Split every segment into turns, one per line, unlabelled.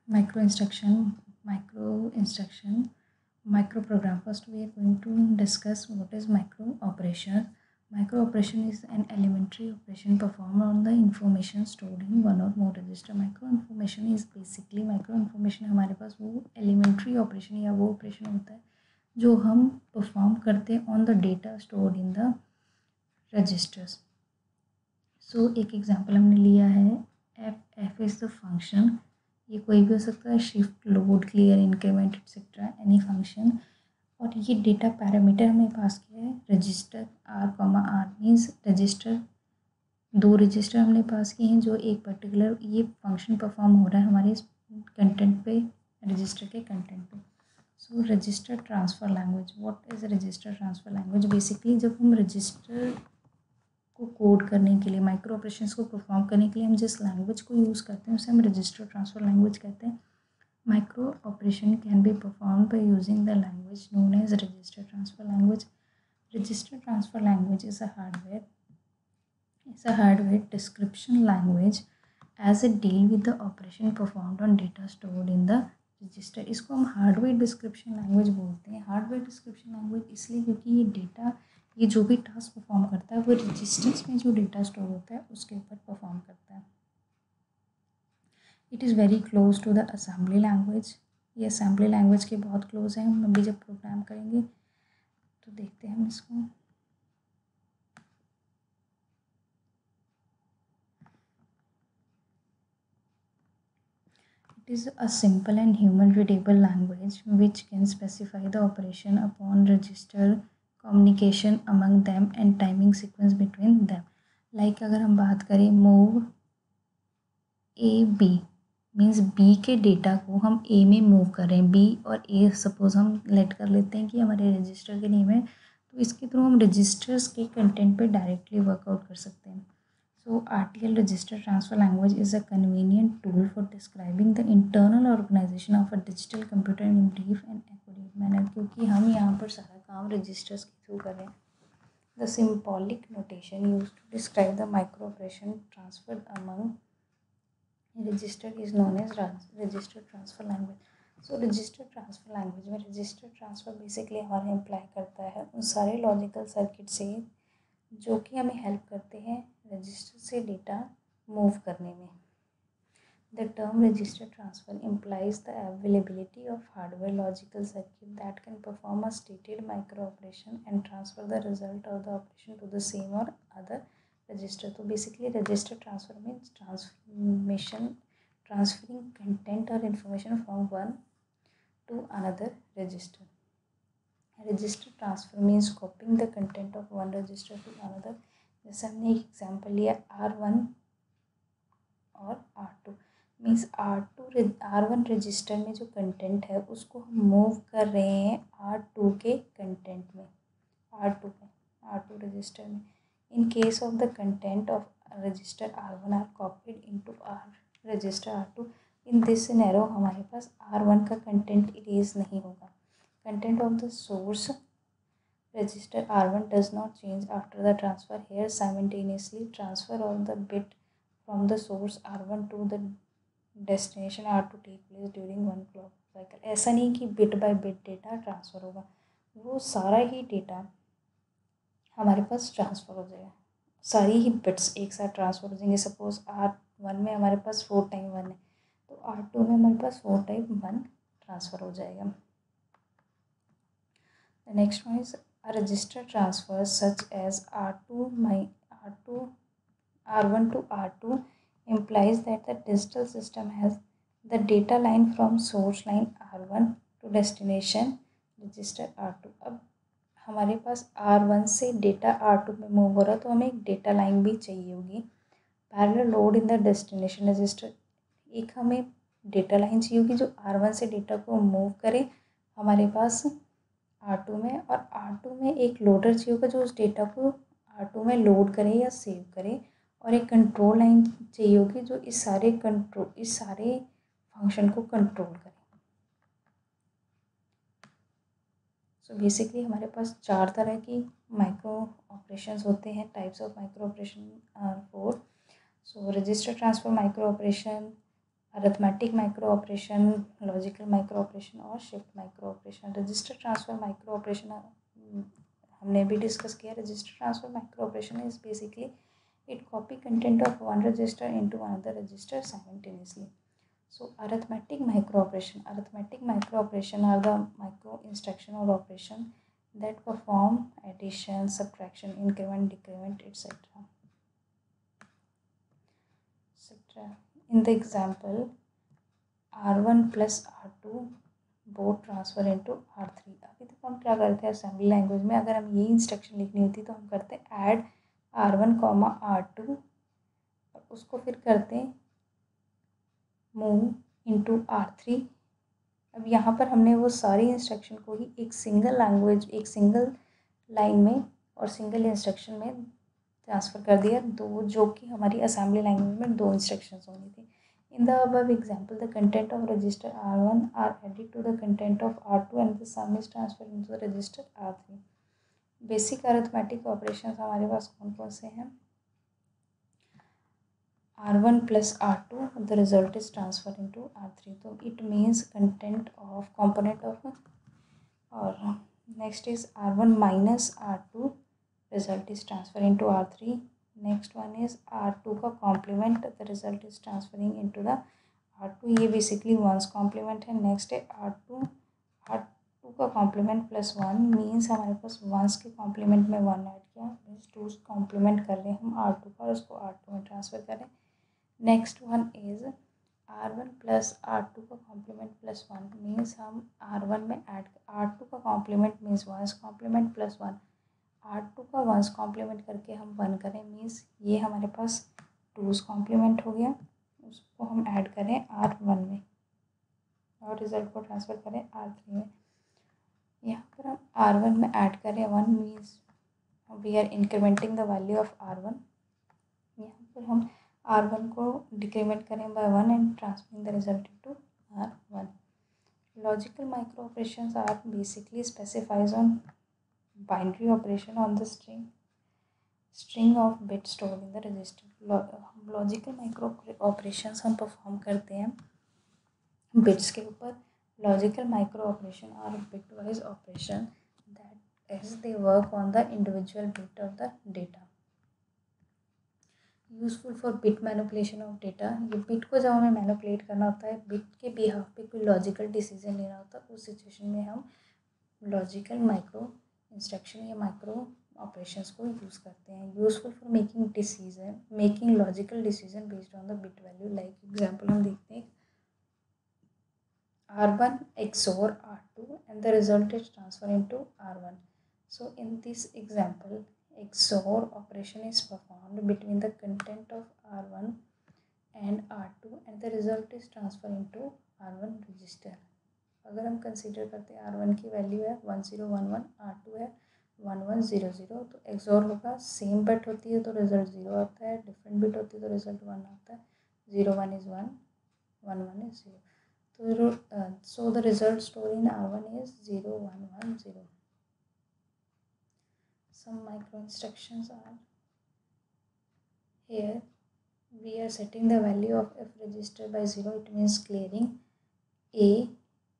micro instruction, micro program. First, we are going to discuss what is micro operation. Micro operation is an elementary operation performed on the information stored in one or more register. Micro information is basically micro information हमारे पास वो elementary operation या वो operation होता है जो हम perform करते हैं on the data stored in the registers. So एक एग्जांपल हमने लिया है एफ इज़ द फंक्शन. ये कोई भी हो सकता है, shift, load, clear, increment etcetera, any function. और ये डेटा पैरामीटर हमें पास किया है रजिस्टर आर मीन्स रजिस्टर. दो रजिस्टर हमने पास किए हैं जो एक पर्टिकुलर ये फंक्शन परफॉर्म हो रहा है हमारे कंटेंट पे, रजिस्टर के कंटेंट पे. So register transfer language. What is register transfer language? Basically जब हम रजिस्टर को कोड करने के लिए, माइक्रो ऑपरेशंस को परफॉर्म करने के लिए हम जिस लैंग्वेज को यूज़ करते हैं उसे हम रजिस्टर ट्रांसफ़र लैंग्वेज कहते हैं. Micro operation can be performed by using the language known as register transfer language. Register transfer language is a hardware description language as it deal with the operation performed on data stored in the register. इसको हम hardware description language बोलते हैं. Hardware description language इसलिए क्योंकि ये data, ये जो भी टास्क परफॉर्म करता है वो रजिस्टर्स में जो डेटा स्टोर होता है उसके ऊपर परफॉर्म करता है. It is very close to the assembly language. ये असेंबली लैंग्वेज के बहुत क्लोज है. हम अभी जब प्रोग्राम करेंगे तो देखते हैं हम इसको. It is a simple and human readable language which can specify the operation upon register, communication among them and timing sequence between them. Like अगर हम बात करें move A B means B के डेटा को हम A में move कर रहे हैं. B और A सपोज हम लेट कर लेते हैं कि हमारे रजिस्टर के नेम है, तो इसके थ्रू हम रजिस्टर्स के कंटेंट पे डायरेक्टली वर्कआउट कर सकते हैं. So RTL register transfer language is a convenient tool for describing the internal organization of a digital computer in brief and accurate manner. क्योंकि हम यहाँ पर सारा काम रजिस्टर्स के थ्रू कर रहे हैं. The symbolic notation used to describe the micro operation transferred among register is known as register transfer language. So register transfer language में register transfer basically हमारा इम्प्लाई करता है उन सारे लॉजिकल सर्किट से जो कि हमें हेल्प करते हैं रजिस्टर से डेटा मूव करने में. The term register transfer implies the availability of hardware logical circuit that can perform a stated micro operation and transfer the result of the operation to the same or other register. तो basically register transfer means transferring content or information from one to another register. Register transfer means copying the content of one register to another. जैसे हमने एक example लिया R1 और R2 means R1 register में जो content है उसको हम मूव कर रहे हैं R2 के कंटेंट में, R2 रजिस्टर में. In case of the content of register R1 are copied into register R2. In this scenario हमारे पास R1 का कंटेंट इरेज नहीं होगा. Content of the source register R1 does not change after the transfer. Here simultaneously transfer of the bit from the source R1 to the destination R2 take place during one clock cycle. ऐसा नहीं कि bit by bit data transfer होगा, वो सारा ही data हमारे पास transfer हो जाएगा. सारी ही बिट्स एक साथ ट्रांसफ़र हो जाएंगे. सपोज R1 में हमारे पास 4 टाइम 1 है तो R2 में हमारे पास 4 टाइम 1 ट्रांसफ़र हो जाएगा. The next one is a register transfer such as R1 to R2 implies that the digital system has the data line from source line R1 to destination register R2. अब हमारे पास R1 से data R2 में move हो रहा है तो हमें एक डेटा लाइन भी चाहिए होगी. Parallel load in the destination register. एक हमें डेटा लाइन चाहिए होगी जो R1 से डेटा को मूव करे हमारे पास R2 में, और R2 में एक लोडर चाहिए होगा जो उस डेटा को R2 में लोड करे या सेव करे, और एक कंट्रोल लाइन चाहिए होगी जो इस सारे फंक्शन को कंट्रोल करे. सो बेसिकली हमारे पास 4 तरह की माइक्रो ऑपरेशंस होते हैं. Types of micro operation are 4. So register transfer micro operation, arithmetic micro operation, logical micro operation और shift micro operation. Register transfer micro operation हमने भी डिस्कस किया। Register transfer micro operation is basically it copy content of one register into another register simultaneously. So arithmetic microoperation are the micro instruction or operation that perform addition, subtraction, increment, decrement, etc. In the example, R1 plus R2 both transfer into R3। अभी तक हम क्या करते हैं assembly language में, अगर हम ये इंस्ट्रक्शन लिखनी होती तो हम करते हैं ऐड R1, R2 और उसको फिर करते हैं मूव इनटू R3। अब यहाँ पर हमने वो सारी इंस्ट्रक्शन को ही एक सिंगल लैंग्वेज, एक सिंगल लाइन में और सिंगल इंस्ट्रक्शन में ट्रांसफ़र कर दिया, दो जो कि हमारी असेंबली लैंग्वेज में दो इंस्ट्रक्शंस होनी थी। In the above example, the content of register R1 are added to the content of R2 and the sum is transferred into the register R3। Basic arithmetic operations हमारे पास कौन कौन से हैं? R1 plus R2, the result is transferred into R3। तो it means content of component of, और next is R1 minus R2, result is transferred into R3। Next one is R2 का complement, the result is transferring into the R2। ये basically one's complement है। Next है R2 का complement plus 1 means हमारे पास once के complement में 1 add किया, means 2 complement कर रहे हैं हम R2 का और उसको R2 में ट्रांसफ़र करें। Next one is R1 plus R2 का कॉम्प्लीमेंट प्लस 1 मीन्स हम R1 में ऐड, R2 का complement means one's complement plus 1, R2 का वंस कॉम्प्लीमेंट करके हम 1 करें मीन्स ये हमारे पास 2's कॉम्प्लीमेंट हो गया, उसको हम ऐड करें R1 में और रिज़ल्ट को ट्रांसफ़र करें R3 में। यहाँ पर हम R1 में ऐड करें 1 means we are incrementing the value of R1। यहाँ पर हम R1 को डिक्रीमेंट करें by 1 and transferring the result into R1। Logical micro operations are basically specifies on binary operation on the string of bit store in the register. Logical micro operations हम perform करते हैं bits के ऊपर। Logical micro operation are bit wise operation that is they work on the individual bit of the data. Useful for bit manipulation of data. ये bit को जब हमें manipulate करना होता है, बिट के बिहाफ पे कोई लॉजिकल डिसीजन लेना होता है, उस सिचुएशन में हम लॉजिकल माइक्रो इंस्ट्रक्शन या माइक्रो ऑपरेशंस को यूज़ करते हैं। Useful for making logical decision based on the bit value. Like example हम देखते हैं R1 XOR R2 and the result is transferred into R1। So in this example, XOR operation is performed between the content of R1 and R2 and the result is transferred into R1 register। अगर हम consider करते हैं R1 की value है 1011, R2 है 1100, तो XOR होगा, same bit होती है तो रिजल्ट 0 आता है, डिफरेंट बिट होती है तो रिजल्ट 1 आता है। 01 is 1, 11 is 0। So the result stored in R1 is 0110। Some micro instructions are here. We are setting the value of F register by 0, it means clearing A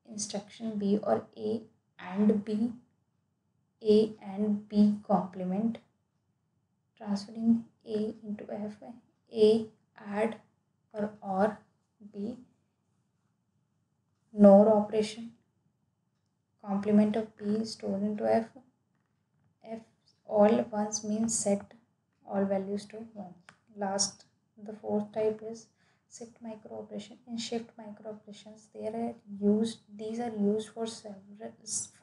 instruction B or A and B complement, transferring A into F, A add or B NOR operation, complement of B stored into F all ones means set all values to 1। Last, the fourth type is shift micro operation। In shift micro operations, these are used for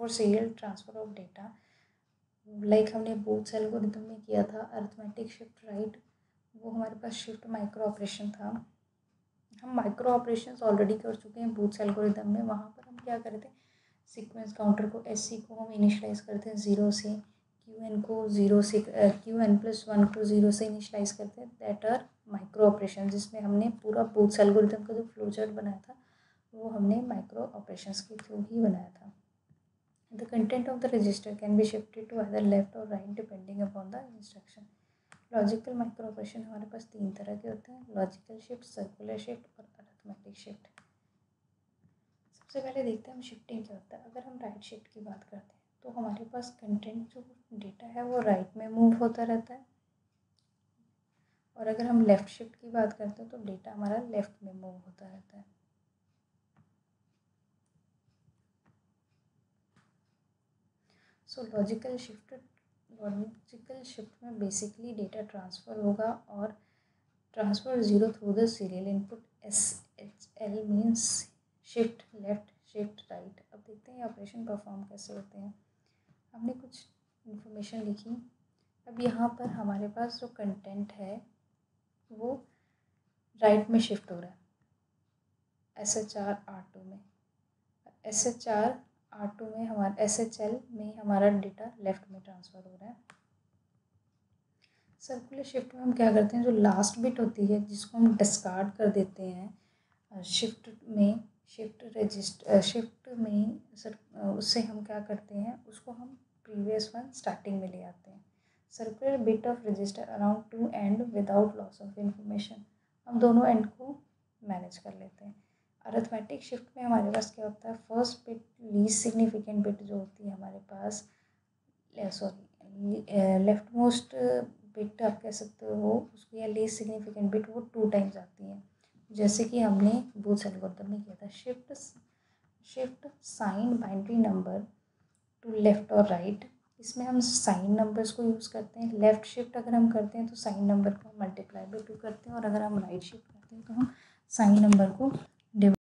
serial transfer of data। Like हमने booths algorithm में किया था arithmetic shift right, वो हमारे पास shift micro operation था। हम micro operations already कर चुके हैं बूथ्स एल्गोरिथम में। वहाँ पर हम क्या करते हैं, सीक्वेंस काउंटर को SC को हम इनिशलाइज करते हैं 0 से, QN को 0 से, QN+1 को 0 से इनिशलाइज करते हैं। दैट आर माइक्रो ऑपरेशन, जिसमें हमने पूरा बूथ्स एल्गोरिथम का जो फ्लो चार्ट बनाया था वो हमने माइक्रो ऑपरेशंस के थ्रू ही बनाया था। The content of the register can be shifted to either left or right depending upon the instruction। Logical micro operation हमारे पास 3 तरह के होते हैं, लॉजिकल शिफ्ट, सर्कुलर शिफ्ट और अरिथमेटिक शिफ्ट। सबसे पहले देखते हैं हम शिफ्टिंग क्या होता है। अगर हम राइट शिफ्ट की बात करते हैं तो हमारे पास कंटेंट जो डेटा है वो राइट में मूव होता रहता है, और अगर हम लेफ़्ट शिफ्ट की बात करते हैं तो डेटा हमारा लेफ़्ट में मूव होता रहता है। सो लॉजिकल शिफ्ट में बेसिकली डेटा ट्रांसफ़र होगा, और transfer zero through the serial input SHL means shift left shift right. अब देखते हैं ये ऑपरेशन परफॉर्म कैसे होते हैं। हमने कुछ इन्फॉर्मेशन लिखी। अब यहाँ पर हमारे पास जो कंटेंट है वो राइट में शिफ्ट हो रहा है SHR R2 में, SHR R2 में हमारा SHL में हमारा डेटा लेफ़्ट में ट्रांसफ़र हो रहा है। सर्कुलर शिफ्ट में हम क्या करते हैं, जो लास्ट बिट होती है जिसको हम डिस्कार्ड कर देते हैं शिफ्ट में उससे हम क्या करते हैं, उसको हम प्रीवियस वन स्टार्टिंग में ले आते हैं। Circular bit of register around two and without loss of information, हम दोनों एंड को मैनेज कर लेते हैं। अरिथमेटिक शिफ्ट में हमारे पास क्या होता है, first bit least significant bit जो होती है हमारे पास, लेफ्ट मोस्ट बिट आप कह सकते हो उसको, या लीस्ट सिग्निफिकेंट बिट, वो 2 टाइम्स आती है, जैसे कि हमने बूथ एल्गोरिथम में किया था। Shift sign binary number to left और राइट, इसमें हम साइन नंबर्स को यूज़ करते हैं। लेफ़्ट शिफ्ट अगर हम करते हैं तो साइन नंबर को हम मल्टीप्लाई बाई 2 करते हैं, और अगर हम राइट शिफ्ट करते हैं तो हम साइन नंबर को